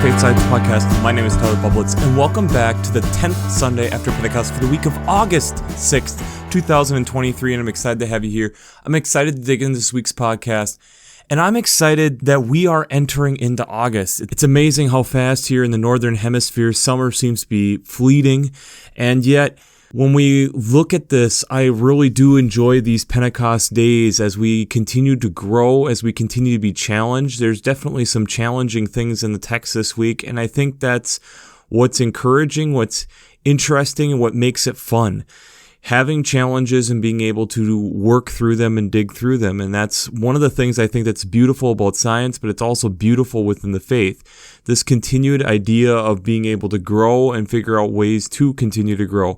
Ecofaith Science Podcast. My name is Tyler Bublitz, and welcome back to the 10th Sunday after Pentecost for the week of August 6th, 2023, and I'm excited to have you here. I'm excited to dig into this week's podcast, and I'm excited that we are entering into August. It's amazing how fast here in the Northern Hemisphere summer seems to be fleeting, and yet when we look at this, I really do enjoy these Pentecost days as we continue to grow, as we continue to be challenged. There's definitely some challenging things in the text this week, and I think that's what's encouraging, what's interesting, and what makes it fun. Having challenges and being able to work through them and dig through them. And that's one of the things I think that's beautiful about science, but it's also beautiful within the faith. This continued idea of being able to grow and figure out ways to continue to grow.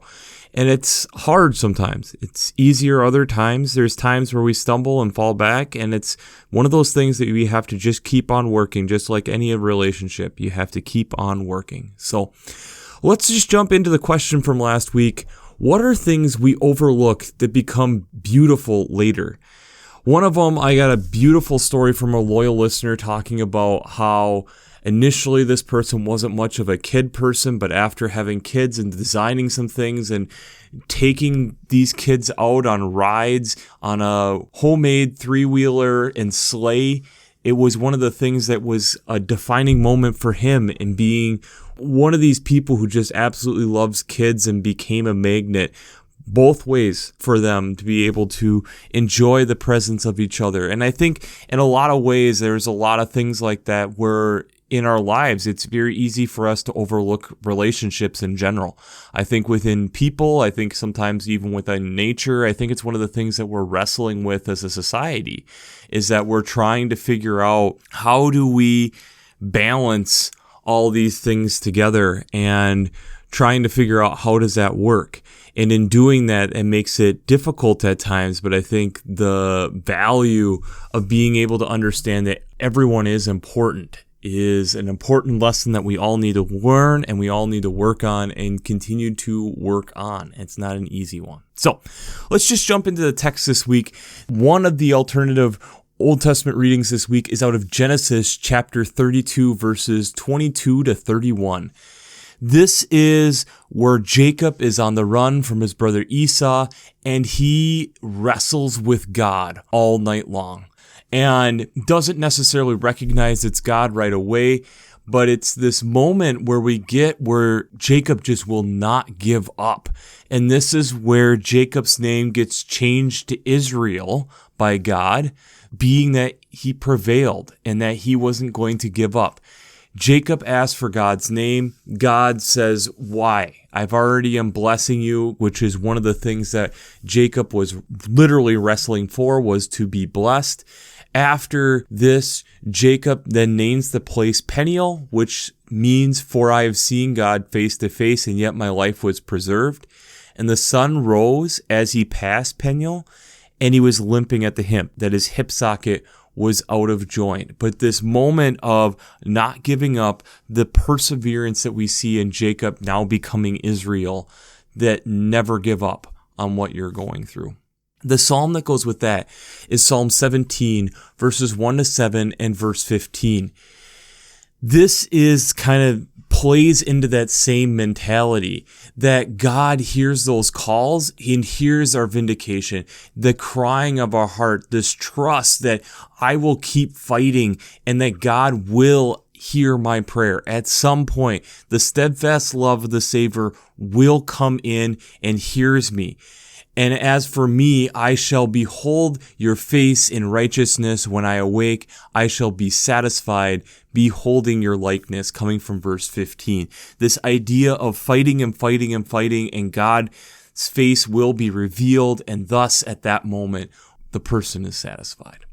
And it's hard sometimes. It's easier other times. There's times where we stumble and fall back, and it's one of those things that we have to just keep on working, just like any relationship. You have to keep on working. So let's just jump into the question from last week. What are things we overlook that become beautiful later? One of them, I got a beautiful story from a loyal listener talking about how initially this person wasn't much of a kid person, but after having kids and designing some things and taking these kids out on rides on a homemade three-wheeler and sleigh, it was one of the things that was a defining moment for him in being one of these people who just absolutely loves kids and became a magnet both ways for them to be able to enjoy the presence of each other. And I think in a lot of ways, there's a lot of things like that where in our lives, it's very easy for us to overlook relationships in general. I think within people, I think sometimes even within nature, I think it's one of the things that we're wrestling with as a society is that we're trying to figure out how do we balance all these things together and trying to figure out how does that work. And in doing that, it makes it difficult at times, but I think the value of being able to understand that everyone is important is an important lesson that we all need to learn and we all need to work on and continue to work on. It's not an easy one. So let's just jump into the text this week. One of the alternative Old Testament readings this week is out of Genesis chapter 32, verses 22 to 31. This is where Jacob is on the run from his brother Esau, and he wrestles with God all night long and doesn't necessarily recognize it's God right away, but it's this moment where we get where Jacob just will not give up. And this is where Jacob's name gets changed to Israel by God, being that he prevailed and that he wasn't going to give up. Jacob asked for God's name. God says, why? I've already am blessing you, which is one of the things that Jacob was literally wrestling for, was to be blessed. After this, Jacob then names the place Peniel, which means, for I have seen God face to face, and yet my life was preserved. And the sun rose as he passed Peniel, and he was limping at the hip, that his hip socket was out of joint. But this moment of not giving up, the perseverance that we see in Jacob now becoming Israel, that never give up on what you're going through. The psalm that goes with that is Psalm 17, verses 1 to 7 and verse 15. This is kind of plays into that same mentality that God hears those calls and hears our vindication, the crying of our heart, this trust that I will keep fighting and that God will hear my prayer. At some point, the steadfast love of the Savior will come in and hears me. And as for me, I shall behold your face in righteousness. When I awake, I shall be satisfied, beholding your likeness, coming from verse 15. This idea of fighting and fighting and fighting, and God's face will be revealed, and thus at that moment, the person is satisfied.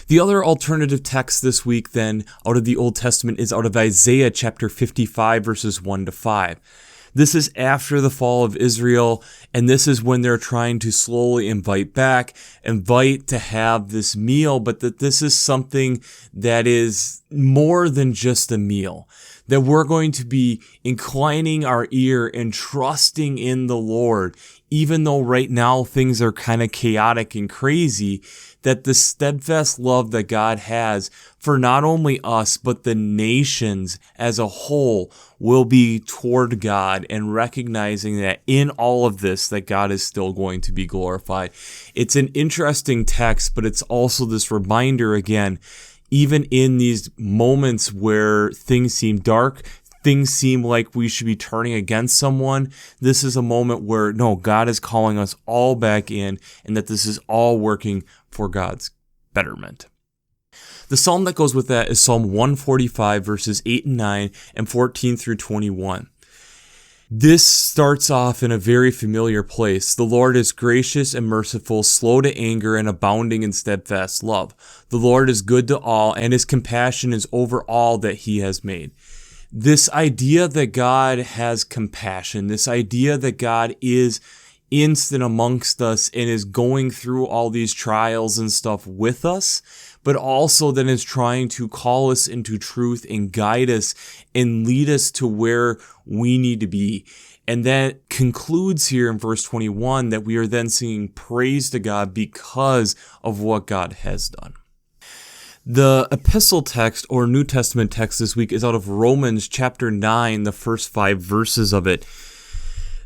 The other alternative text this week then out of the Old Testament is out of Isaiah chapter 55, verses 1 to 5. This is after the fall of Israel, and this is when they're trying to slowly invite to have this meal, but that this is something that is more than just a meal, that we're going to be inclining our ear and trusting in the Lord, even though right now things are kind of chaotic and crazy, that the steadfast love that God has for not only us, but the nations as a whole will be toward God, and recognizing that in all of this, that God is still going to be glorified. It's an interesting text, but it's also this reminder again, even in these moments where things seem dark, things seem like we should be turning against someone, this is a moment where, no, God is calling us all back in, and that this is all working for God's betterment. The psalm that goes with that is Psalm 145, verses 8 and 9, and 14 through 21. This starts off in a very familiar place. The Lord is gracious and merciful, slow to anger, and abounding in steadfast love. The Lord is good to all, and his compassion is over all that he has made. This idea that God has compassion, this idea that God is instant amongst us and is going through all these trials and stuff with us, but also then is trying to call us into truth and guide us and lead us to where we need to be. And that concludes here in verse 21 that we are then singing praise to God because of what God has done. The epistle text or New Testament text this week is out of Romans chapter 9, the first 5 verses of it.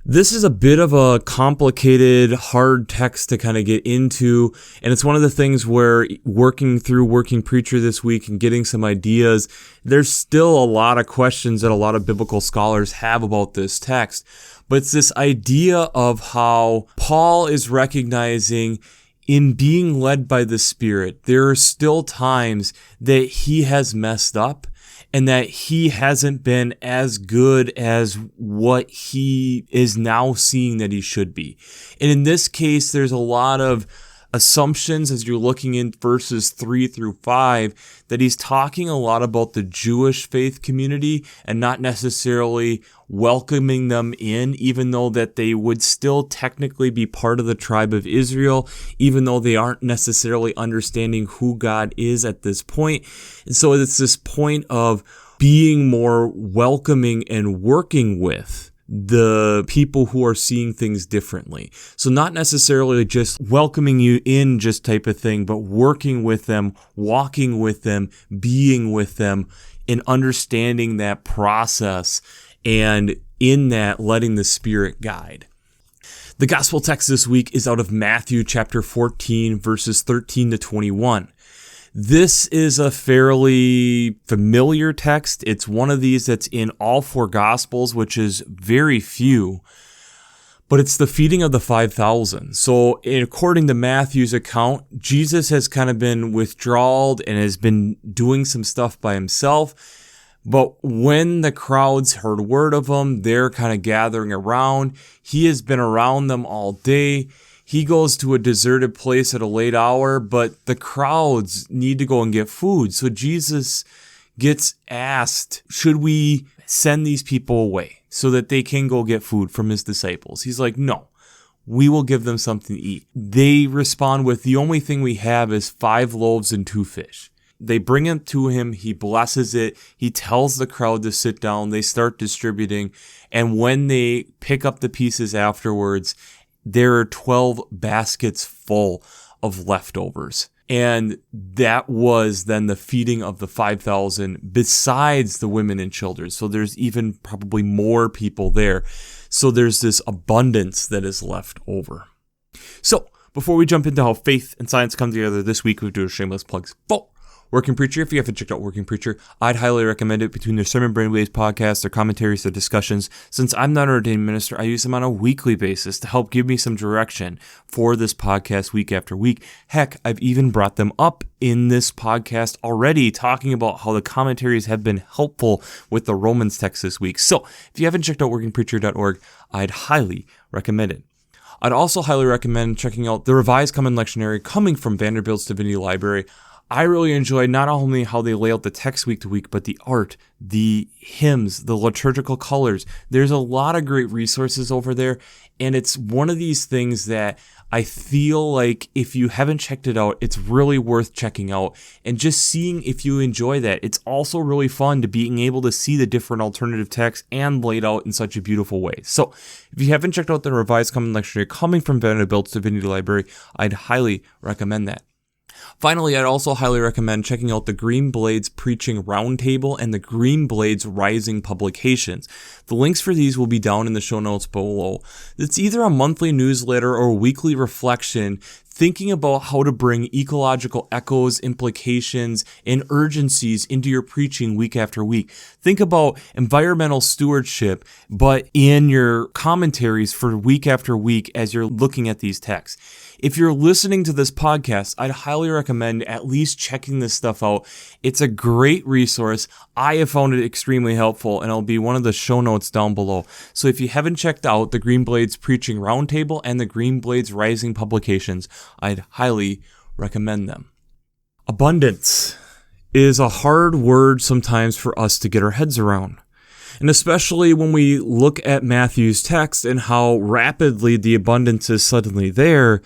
This is a bit of a complicated, hard text to kind of get into, and it's one of the things where working through Working Preacher this week and getting some ideas, there's still a lot of questions that a lot of biblical scholars have about this text. But it's this idea of how Paul is recognizing in being led by the Spirit, there are still times that he has messed up and that he hasn't been as good as what he is now seeing that he should be. And in this case, there's a lot of assumptions as you're looking in verses 3 through 5 that he's talking a lot about the Jewish faith community and not necessarily welcoming them in, even though that they would still technically be part of the tribe of Israel, even though they aren't necessarily understanding who God is at this point. And so it's this point of being more welcoming and working with the people who are seeing things differently. So not necessarily just welcoming you in just type of thing, but working with them, walking with them, being with them, and understanding that process, and in that letting the Spirit guide. The gospel text this week is out of Matthew chapter 14, verses 13 to 21. This is a fairly familiar text. It's one of these that's in all 4 Gospels, which is very few, but it's the feeding of the 5,000. So according to Matthew's account, Jesus has kind of been withdrawed and has been doing some stuff by himself. But when the crowds heard word of him, they're kind of gathering around. He has been around them all day. He goes to a deserted place at a late hour, but the crowds need to go and get food. So Jesus gets asked, should we send these people away so that they can go get food from his disciples? He's like, no, we will give them something to eat. They respond with, the only thing we have is 5 loaves and 2 fish. They bring it to him. He blesses it. He tells the crowd to sit down. They start distributing. And when they pick up the pieces afterwards, there are 12 baskets full of leftovers. And that was then the feeding of the 5,000 besides the women and children. So there's even probably more people there. So there's this abundance that is left over. So before we jump into how faith and science come together this week, we do a shameless plugs for Working Preacher. If you haven't checked out Working Preacher, I'd highly recommend it. Between their Sermon Brainwaves podcasts, their commentaries, their discussions, since I'm not an ordained minister, I use them on a weekly basis to help give me some direction for this podcast week after week. Heck, I've even brought them up in this podcast already, talking about how the commentaries have been helpful with the Romans text this week. So if you haven't checked out workingpreacher.org, I'd highly recommend it. I'd also highly recommend checking out the Revised Common Lectionary coming from Vanderbilt's Divinity Library. I really enjoy not only how they lay out the text week to week, but the art, the hymns, the liturgical colors. There's a lot of great resources over there, and it's one of these things that I feel like if you haven't checked it out, it's really worth checking out and just seeing if you enjoy that. It's also really fun to being able to see the different alternative texts and laid out in such a beautiful way. So if you haven't checked out the Revised Common Lectionary coming from Vanderbilt's Divinity Library, I'd highly recommend that. Finally, I'd also highly recommend checking out the Green Blades Preaching Roundtable and the Green Blades Rising publications. The links for these will be down in the show notes below. It's either a monthly newsletter or a weekly reflection thinking about how to bring ecological echoes, implications, and urgencies into your preaching week after week. Think about environmental stewardship, but in your commentaries for week after week as you're looking at these texts. If you're listening to this podcast, I'd highly recommend at least checking this stuff out. It's a great resource. I have found it extremely helpful, and it'll be one of the show notes down below. So if you haven't checked out the Green Blades Preaching Roundtable and the Green Blades Rising publications, I'd highly recommend them. Abundance is a hard word sometimes for us to get our heads around. And especially when we look at Matthew's text and how rapidly the abundance is suddenly there,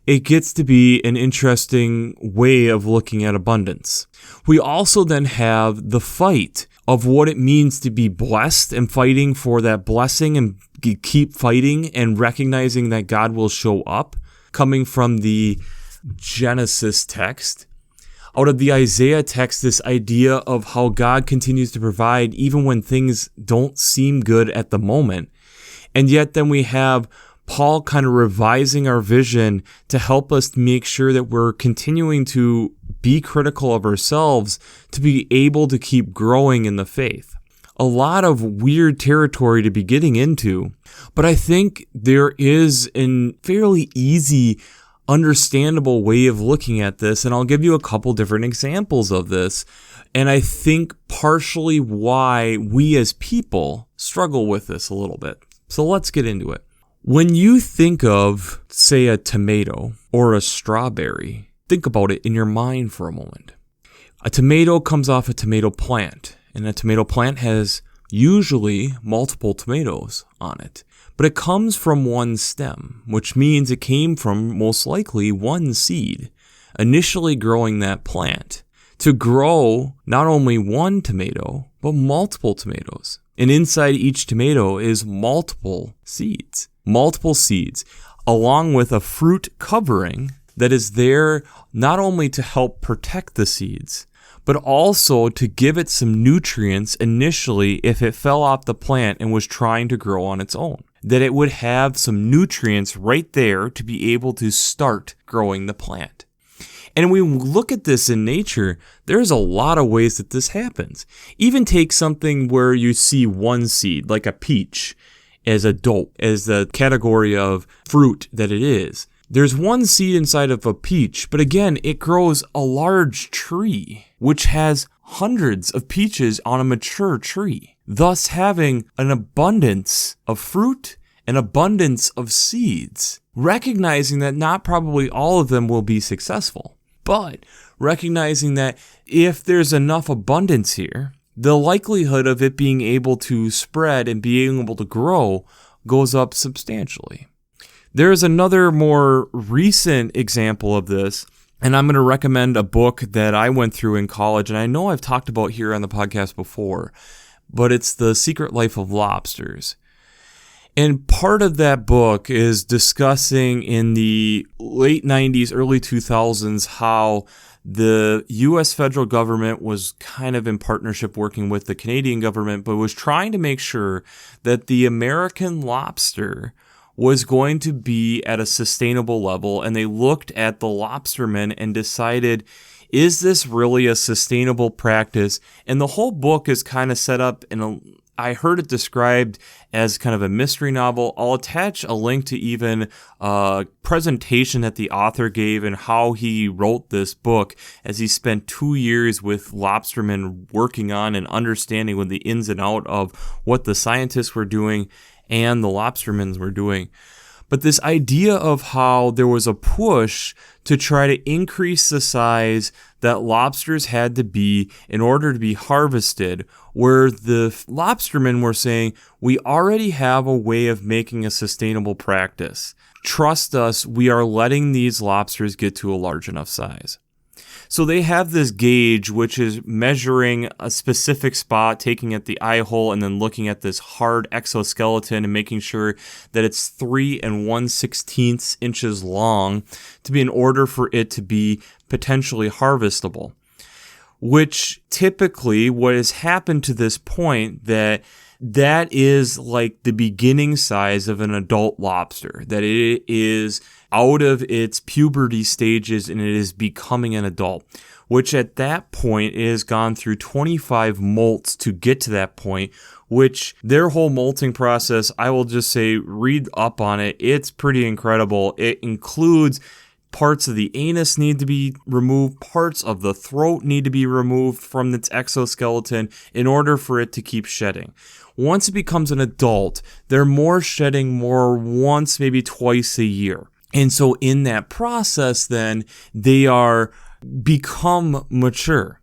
it gets to be an interesting way of looking at abundance. We also then have the fight of what it means to be blessed and fighting for that blessing and keep fighting and recognizing that God will show up, coming from the Genesis text. Out of the Isaiah text, this idea of how God continues to provide even when things don't seem good at the moment. And yet then we have Paul kind of revising our vision to help us make sure that we're continuing to be critical of ourselves to be able to keep growing in the faith. A lot of weird territory to be getting into, but I think there is a fairly easy, understandable way of looking at this, and I'll give you a couple different examples of this, and I think partially why we as people struggle with this a little bit. So let's get into it. When you think of, say, a tomato or a strawberry, think about it in your mind for a moment. A tomato comes off a tomato plant, and a tomato plant has usually multiple tomatoes on it. But it comes from one stem, which means it came from most likely one seed, initially growing that plant, to grow not only one tomato, but multiple tomatoes. And inside each tomato is multiple seeds, along with a fruit covering that is there not only to help protect the seeds, but also to give it some nutrients initially if it fell off the plant and was trying to grow on its own. That it would have some nutrients right there to be able to start growing the plant. And when we look at this in nature, there's a lot of ways that this happens. Even take something where you see one seed, like a peach, as the category of fruit that it is. There's one seed inside of a peach, but again, it grows a large tree, which has hundreds of peaches on a mature tree, thus having an abundance of fruit, an abundance of seeds, recognizing that not probably all of them will be successful, but recognizing that if there's enough abundance here, the likelihood of it being able to spread and being able to grow goes up substantially. There is another more recent example of this, and I'm going to recommend a book that I went through in college, and I know I've talked about here on the podcast before, but it's The Secret Life of Lobsters. And part of that book is discussing in the late 90s, early 2000s, how the U.S. federal government was kind of in partnership working with the Canadian government, but was trying to make sure that the American lobster was going to be at a sustainable level. And they looked at the lobstermen and decided, is this really a sustainable practice? And the whole book is kind of set up I heard it described as kind of a mystery novel. I'll attach a link to even a presentation that the author gave and how he wrote this book, as he spent 2 years with lobstermen working on and understanding with the ins and out of what the scientists were doing and the lobstermen were doing. But this idea of how there was a push to try to increase the size that lobsters had to be in order to be harvested, where the lobstermen were saying, we already have a way of making a sustainable practice. Trust us, we are letting these lobsters get to a large enough size. So they have this gauge, which is measuring a specific spot, taking at the eye hole, and then looking at this hard exoskeleton and making sure that it's 3 1/16 inches long to be in order for it to be potentially harvestable. Which typically, what has happened to this point, that is like the beginning size of an adult lobster, that it is out of its puberty stages and it is becoming an adult, which at that point it has gone through 25 molts to get to that point, which their whole molting process, I will just say, read up on it. It's pretty incredible. It includes parts of the anus need to be removed, parts of the throat need to be removed from its exoskeleton in order for it to keep shedding. Once it becomes an adult, they're shedding more once, maybe twice a year. And so in that process, then, they are become mature.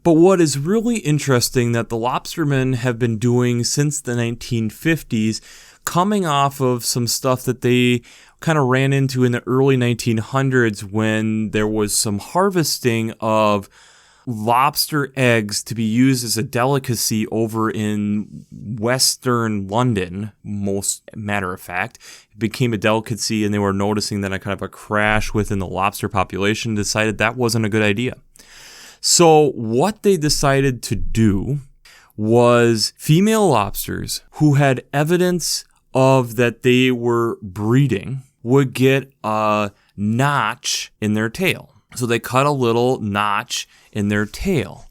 But what is really interesting that the lobstermen have been doing since the 1950s, coming off of some stuff that they kind of ran into in the early 1900s when there was some harvesting of lobster eggs to be used as a delicacy over in Western London, most matter of fact. It became a delicacy, and they were noticing that a kind of a crash within the lobster population, decided that wasn't a good idea. So what they decided to do was female lobsters who had evidence of that they were breeding would get a notch in their tail. So they cut a little notch in their tail.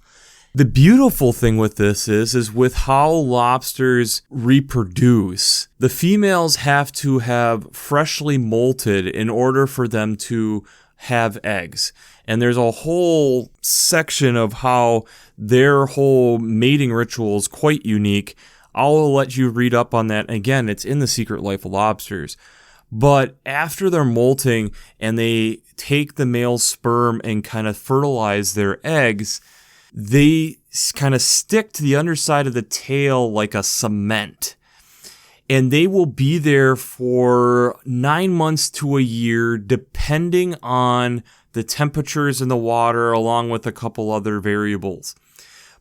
The beautiful thing with this is with how lobsters reproduce, the females have to have freshly molted in order for them to have eggs. And there's a whole section of how their whole mating ritual is quite unique. I'll let you read up on that. Again, it's in The Secret Life of Lobsters. But after they're molting and they take the male sperm and kind of fertilize their eggs, they kind of stick to the underside of the tail like a cement. And they will be there for 9 months to a year, depending on the temperatures in the water, along with a couple other variables.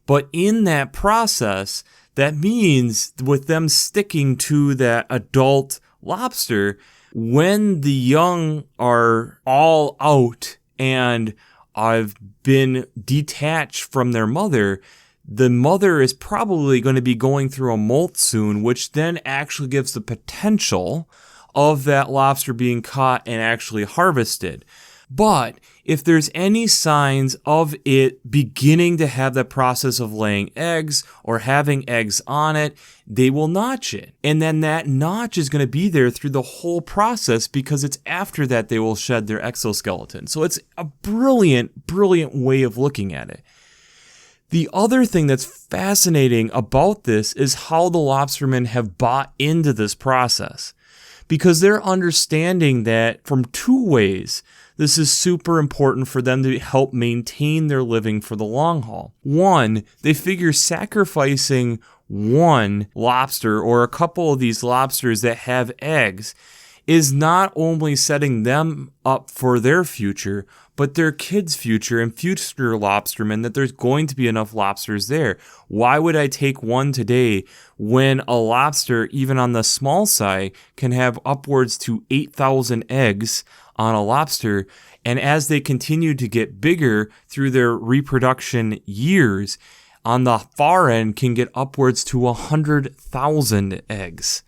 But in that process, that means with them sticking to that adult lobster, when the young are all out and have been detached from their mother, the mother is probably going to be going through a molt soon, which then actually gives the potential of that lobster being caught and actually harvested. But if there's any signs of it beginning to have that process of laying eggs or having eggs on it, they will notch it. And then that notch is going to be there through the whole process, because it's after that they will shed their exoskeleton. So it's a brilliant, brilliant way of looking at it. The other thing that's fascinating about this is how the lobstermen have bought into this process, because they're understanding that from two ways, this is super important for them to help maintain their living for the long haul. One, they figure sacrificing one lobster or a couple of these lobsters that have eggs is not only setting them up for their future, but their kids' future and future lobstermen, that there's going to be enough lobsters there. Why would I take one today when a lobster, even on the small side, can have upwards to 8,000 eggs on a lobster? And as they continue to get bigger through their reproduction years, on the far end can get upwards to 100,000 eggs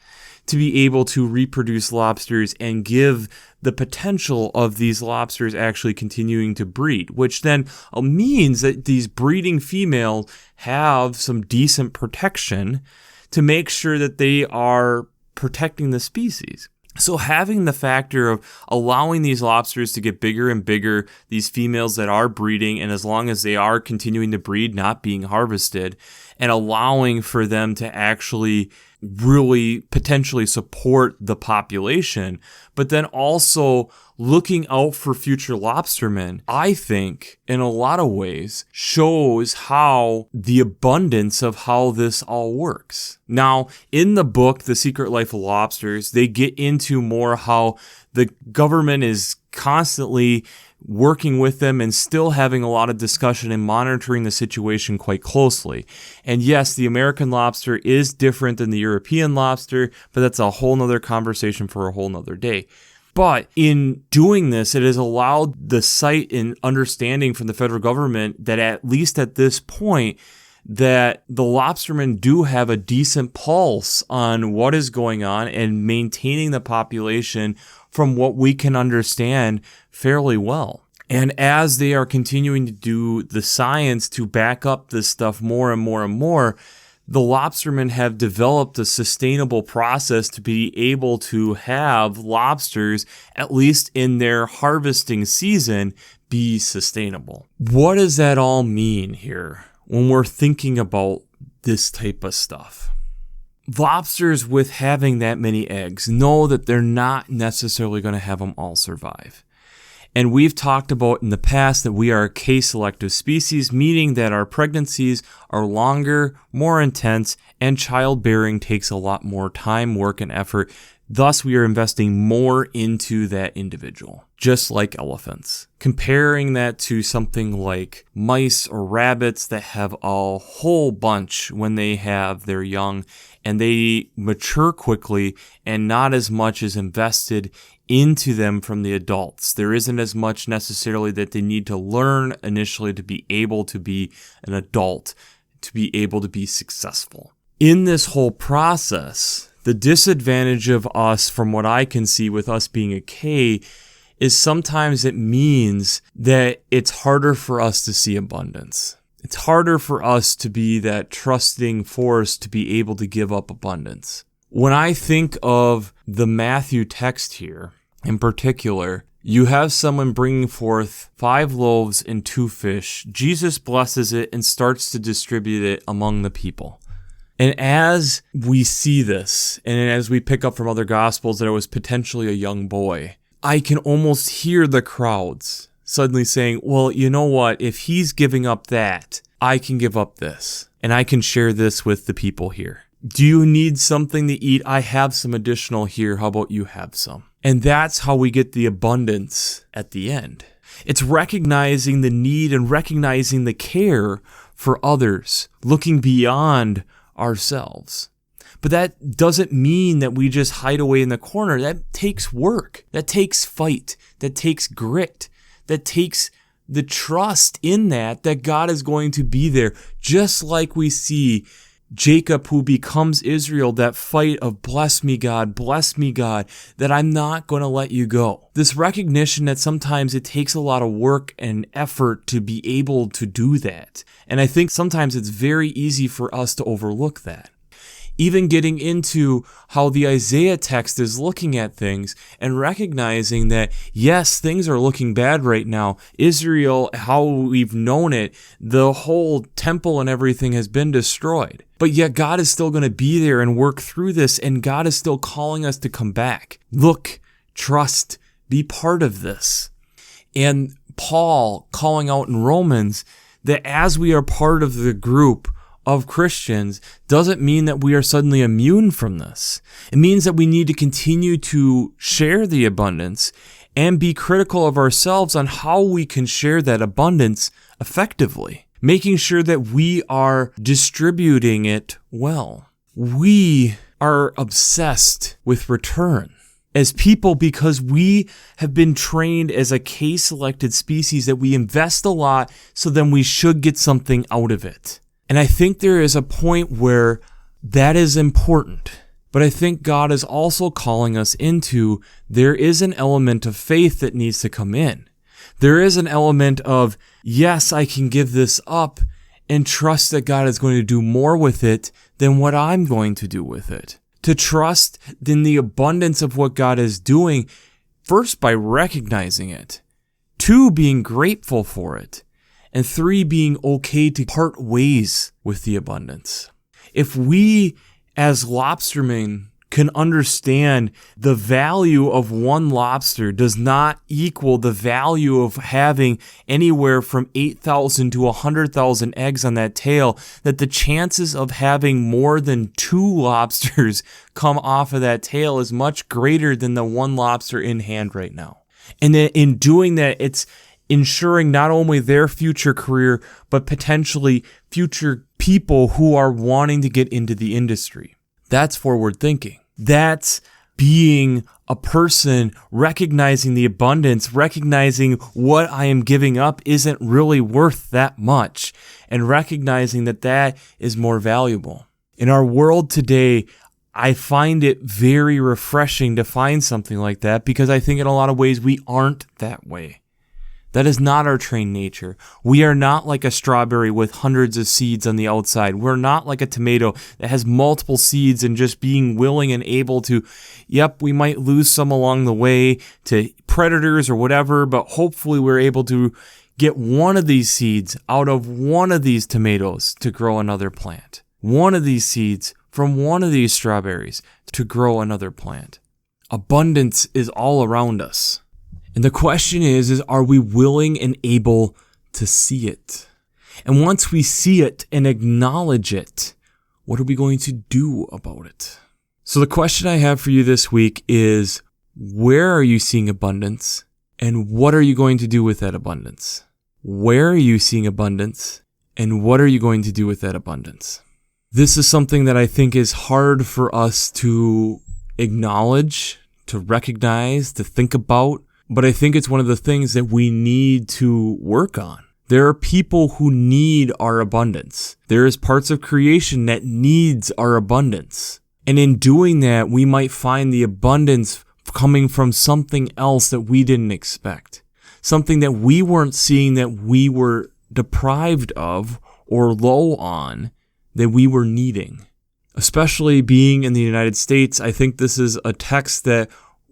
to be able to reproduce lobsters and give the potential of these lobsters actually continuing to breed, which then means that these breeding females have some decent protection to make sure that they are protecting the species. So having the factor of allowing these lobsters to get bigger and bigger, these females that are breeding, and as long as they are continuing to breed, not being harvested, and allowing for them to actually really potentially support the population, but then also looking out for future lobstermen, I think, in a lot of ways, shows how the abundance of how this all works. Now, in the book, The Secret Life of Lobsters, they get into more how the government is constantly working with them and still having a lot of discussion and monitoring the situation quite closely. And yes, the American lobster is different than the European lobster, but that's a whole nother conversation for a whole nother day. But in doing this, it has allowed the sight and understanding from the federal government that at least at this point, that the lobstermen do have a decent pulse on what is going on and maintaining the population from what we can understand fairly well. And as they are continuing to do the science to back up this stuff more and more and more, the lobstermen have developed a sustainable process to be able to have lobsters, at least in their harvesting season, be sustainable. What does that all mean here when we're thinking about this type of stuff? Lobsters, with having that many eggs, know that they're not necessarily going to have them all survive. And we've talked about in the past that we are a case-selective species, meaning that our pregnancies are longer, more intense, and childbearing takes a lot more time, work, and effort. Thus, we are investing more into that individual, just like elephants. Comparing that to something like mice or rabbits that have a whole bunch when they have their young, and they mature quickly and not as much is invested into them from the adults. There isn't as much necessarily that they need to learn initially to be able to be an adult, to be able to be successful. In this whole process, the disadvantage of us, from what I can see with us being a K, is sometimes it means that it's harder for us to see abundance. It's harder for us to be that trusting force to be able to give up abundance. When I think of the Matthew text here, in particular, you have someone bringing forth 5 loaves and 2 fish. Jesus blesses it and starts to distribute it among the people. And as we see this, and as we pick up from other gospels that it was potentially a young boy, I can almost hear the crowds suddenly saying, well, you know what? If he's giving up that, I can give up this, and I can share this with the people here. Do you need something to eat? I have some additional here. How about you have some? And that's how we get the abundance at the end. It's recognizing the need and recognizing the care for others, looking beyond ourselves. But that doesn't mean that we just hide away in the corner. That takes work. That takes fight. That takes grit. That takes the trust in that God is going to be there. Just like we see Jacob, who becomes Israel, that fight of bless me, God, that I'm not going to let you go. This recognition that sometimes it takes a lot of work and effort to be able to do that. And I think sometimes it's very easy for us to overlook that. Even getting into how the Isaiah text is looking at things and recognizing that, yes, things are looking bad right now. Israel, how we've known it, the whole temple and everything has been destroyed. But yet God is still going to be there and work through this, and God is still calling us to come back. Look, trust, be part of this. And Paul calling out in Romans that as we are part of the group of Christians doesn't mean that we are suddenly immune from this. It means that we need to continue to share the abundance and be critical of ourselves on how we can share that abundance effectively, making sure that we are distributing it well. We are obsessed with return as people because we have been trained as a case-selected species that we invest a lot, so then we should get something out of it. And I think there is a point where that is important. But I think God is also calling us into, there is an element of faith that needs to come in. There is an element of, yes, I can give this up and trust that God is going to do more with it than what I'm going to do with it. To trust in the abundance of what God is doing, first by recognizing it, 2, being grateful for it, And 3, being okay to part ways with the abundance. If we as lobstermen can understand the value of one lobster does not equal the value of having anywhere from 8,000 to 100,000 eggs on that tail, that the chances of having more than 2 lobsters come off of that tail is much greater than the 1 lobster in hand right now. And then in doing that, it's ensuring not only their future career, but potentially future people who are wanting to get into the industry. That's forward thinking. That's being a person recognizing the abundance, recognizing what I am giving up isn't really worth that much, and recognizing that that is more valuable. In our world today, I find it very refreshing to find something like that, because I think in a lot of ways we aren't that way. That is not our trained nature. We are not like a strawberry with hundreds of seeds on the outside. We're not like a tomato that has multiple seeds, and just being willing and able to, we might lose some along the way to predators or whatever, but hopefully we're able to get one of these seeds out of one of these tomatoes to grow another plant. One of these seeds from one of these strawberries to grow another plant. Abundance is all around us. And the question is are we willing and able to see it? And once we see it and acknowledge it, what are we going to do about it? So the question I have for you this week is, where are you seeing abundance? And what are you going to do with that abundance? Where are you seeing abundance? And what are you going to do with that abundance? This is something that I think is hard for us to acknowledge, to recognize, to think about. But I think it's one of the things that we need to work on. There are people who need our abundance. There is parts of creation that needs our abundance. And in doing that, we might find the abundance coming from something else that we didn't expect. Something that we weren't seeing, that we were deprived of or low on, that we were needing. Especially being in the United States, I think this is a text that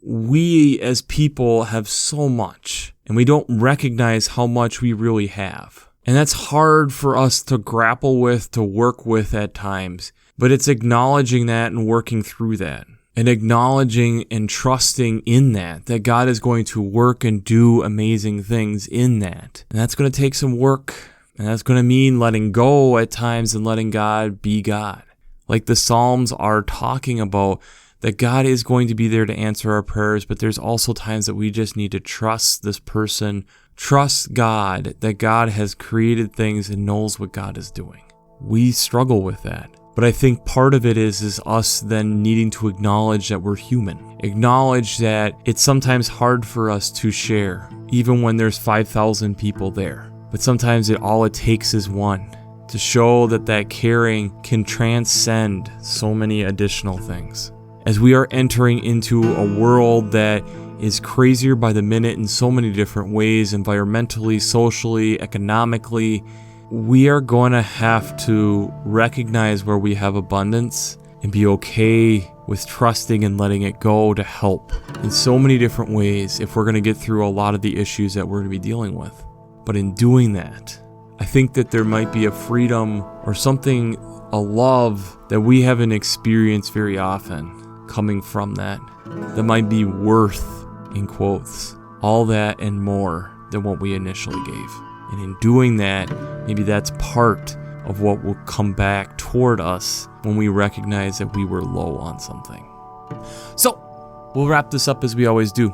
we as people have so much, and we don't recognize how much we really have. And that's hard for us to grapple with, to work with at times. But it's acknowledging that and working through that. And acknowledging and trusting in that God is going to work and do amazing things in that. And that's going to take some work. And that's going to mean letting go at times and letting God be God. Like the Psalms are talking about, that God is going to be there to answer our prayers, but there's also times that we just need to trust this person, trust God, that God has created things and knows what God is doing. We struggle with that. But I think part of it is us then needing to acknowledge that we're human. Acknowledge that it's sometimes hard for us to share, even when there's 5,000 people there. But sometimes all it takes is one, to show that caring can transcend so many additional things. As we are entering into a world that is crazier by the minute in so many different ways, environmentally, socially, economically, we are going to have to recognize where we have abundance and be okay with trusting and letting it go to help in so many different ways if we're going to get through a lot of the issues that we're going to be dealing with. But in doing that, I think that there might be a freedom or something, a love that we haven't experienced very often coming from that might be worth, in quotes, all that and more than what we initially gave. And in doing that, maybe that's part of what will come back toward us when we recognize that we were low on something. So, we'll wrap this up as we always do.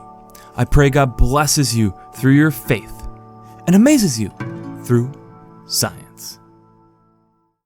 I pray God blesses you through your faith and amazes you through science.